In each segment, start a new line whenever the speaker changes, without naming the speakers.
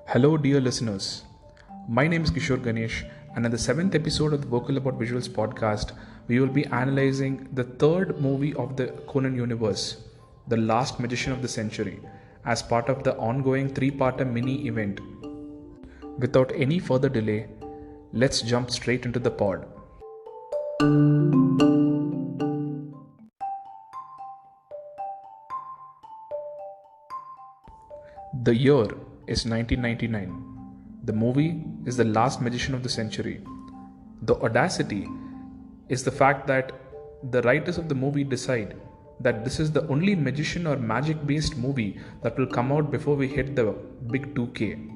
Hello, dear listeners. My name is Kishore Ganesh, and in the seventh episode of the Vocal About Visuals podcast, we will be analyzing the third movie of the Conan universe, The Last Magician of the Century, as part of the ongoing three-parter mini event. Without any further delay, let's jump straight into the pod. The year is 1999. The movie is The Last Magician of the Century. The audacity is the fact that the writers of the movie decide that this is the only magician or magic based movie that will come out before we hit the big 2K,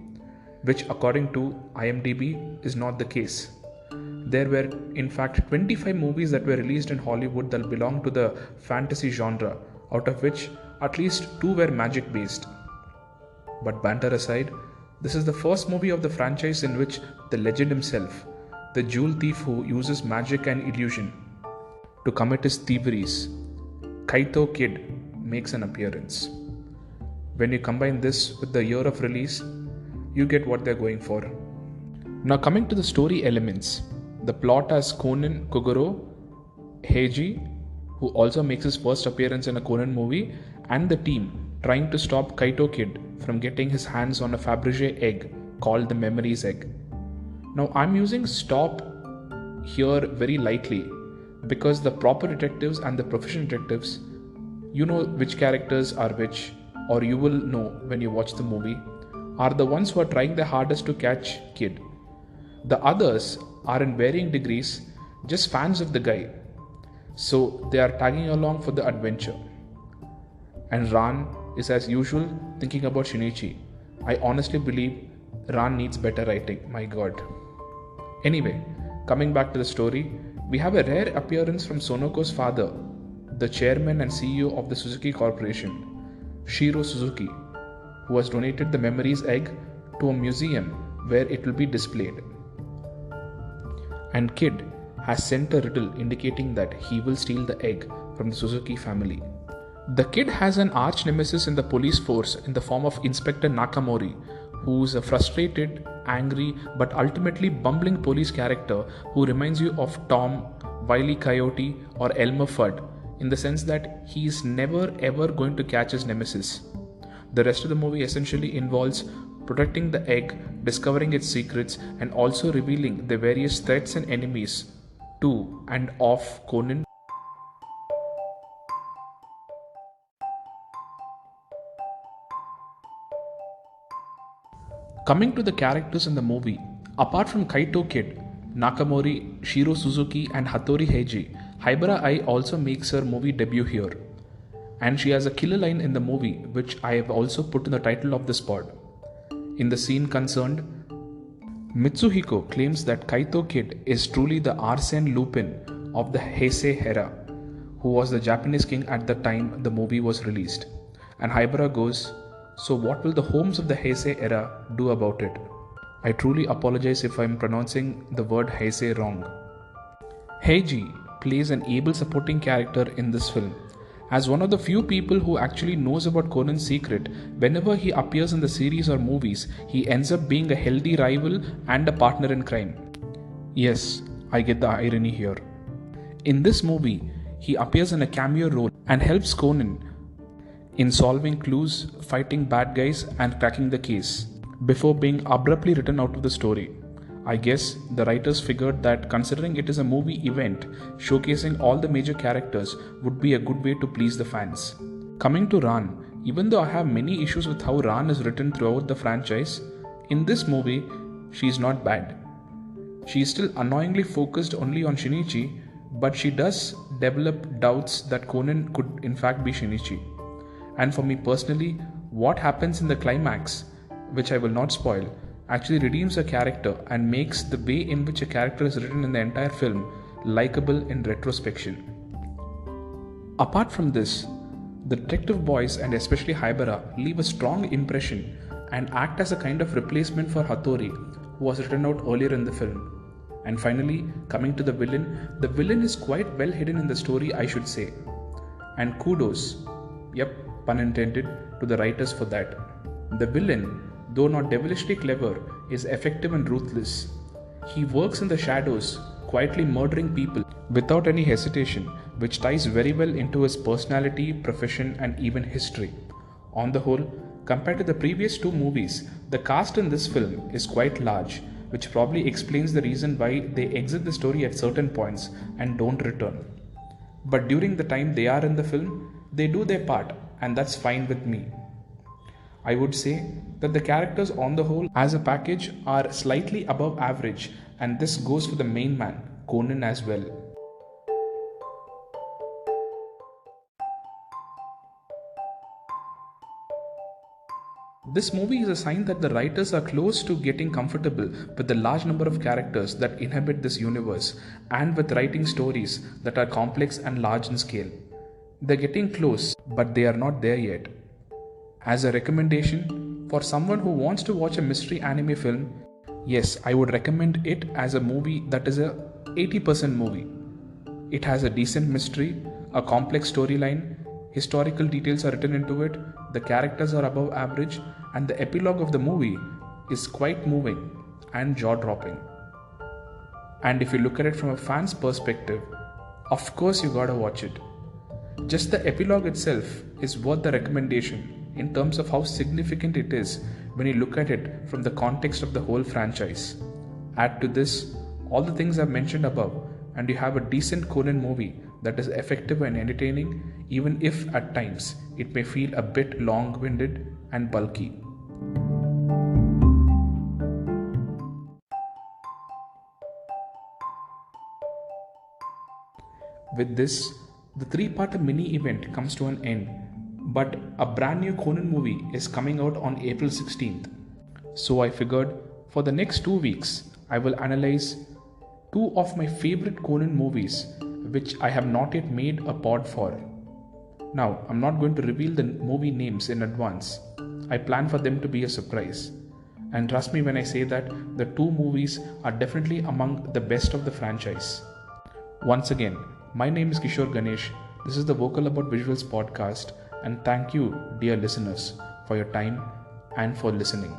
which according to IMDb is not the case. There were in fact 25 movies that were released in Hollywood that belong to the fantasy genre, out of which at least 2 were magic based. But banter aside, this is the first movie of the franchise in which the legend himself, the jewel thief who uses magic and illusion to commit his thieveries, Kaito Kid, makes an appearance. When you combine this with the year of release, you get what they're going for. Now coming to the story elements, the plot has Conan Kogoro, Heiji, who also makes his first appearance in a Conan movie, and the team trying to stop Kaito Kid from getting his hands on a Fabergé egg called the Memories Egg. Now I'm using stop here very lightly because the proper detectives and the professional detectives, you know which characters are which, or you will know when you watch the movie, are the ones who are trying their hardest to catch Kid. The others are in varying degrees just fans of the guy, so they are tagging along for the adventure. And Ran is as usual thinking about Shinichi. I honestly believe Ran needs better writing, my god. Anyway, coming back to the story, we have a rare appearance from Sonoko's father, the chairman and CEO of the Suzuki Corporation, Shiro Suzuki, who has donated the Memories Egg to a museum where it will be displayed. And Kid has sent a riddle indicating that he will steal the egg from the Suzuki family. The Kid has an arch nemesis in the police force in the form of Inspector Nakamori, who is a frustrated, angry, but ultimately bumbling police character who reminds you of Tom, Wile E. Coyote, or Elmer Fudd, in the sense that he is never ever going to catch his nemesis. The rest of the movie essentially involves protecting the egg, discovering its secrets, and also revealing the various threats and enemies to and of Conan. Coming to the characters in the movie, apart from Kaito Kid, Nakamori, Shiro Suzuki, and Hattori Heiji, Haibara Ai also makes her movie debut here. And she has a killer line in the movie, which I have also put in the title of this pod. In the scene concerned, Mitsuhiko claims that Kaito Kid is truly the Arsène Lupin of the Heisei era, who was the Japanese king at the time the movie was released. And Haibara goes, "So what will the homes of the Heisei era do about it?" I truly apologize if I am pronouncing the word Heisei wrong. Heiji plays an able supporting character in this film. As one of the few people who actually knows about Conan's secret, whenever he appears in the series or movies, he ends up being a healthy rival and a partner in crime. Yes, I get the irony here. In this movie, he appears in a cameo role and helps Conan in solving clues, fighting bad guys, and cracking the case, before being abruptly written out of the story. I guess the writers figured that considering it is a movie event showcasing all the major characters would be a good way to please the fans. Coming to Ran, even though I have many issues with how Ran is written throughout the franchise, in this movie, she is not bad. She is still annoyingly focused only on Shinichi, but she does develop doubts that Conan could in fact be Shinichi. And for me personally, what happens in the climax, which I will not spoil, actually redeems a character and makes the way in which a character is written in the entire film likable in retrospection. Apart from this, the detective boys and especially Haibara leave a strong impression and act as a kind of replacement for Hattori, who was written out earlier in the film. And finally, coming to the villain is quite well hidden in the story, I should say. And kudos, yep, pun intended, to the writers for that. The villain though not devilishly clever, is effective and ruthless. He works in the shadows, quietly murdering people without any hesitation, which ties very well into his personality, profession, and even history. On the whole, compared to the previous two movies, the cast in this film is quite large, which probably explains the reason why they exit the story at certain points and don't return. But during the time they are in the film, they do their part, and that's fine with me. I would say that the characters on the whole as a package are slightly above average, and this goes for the main man, Conan, as well. This movie is a sign that the writers are close to getting comfortable with the large number of characters that inhabit this universe and with writing stories that are complex and large in scale. They're getting close, but they are not there yet. As a recommendation, for someone who wants to watch a mystery anime film, yes, I would recommend it as a movie that is a 80% movie. It has a decent mystery, a complex storyline, historical details are written into it, the characters are above average, and the epilogue of the movie is quite moving and jaw-dropping. And if you look at it from a fan's perspective, of course you gotta watch it. Just the epilogue itself is worth the recommendation in terms of how significant it is when you look at it from the context of the whole franchise. Add to this all the things I've mentioned above, and you have a decent Conan movie that is effective and entertaining, even if at times it may feel a bit long-winded and bulky. With this, the three-part mini event comes to an end, but a brand new Conan movie is coming out on April 16th. So I figured for the next 2 weeks, I will analyze two of my favorite Conan movies which I have not yet made a pod for. Now, I'm not going to reveal the movie names in advance. I plan for them to be a surprise. And trust me when I say that the two movies are definitely among the best of the franchise. Once again, my name is Kishore Ganesh. This is the Vocal About Visuals podcast, and thank you, dear listeners, for your time and for listening.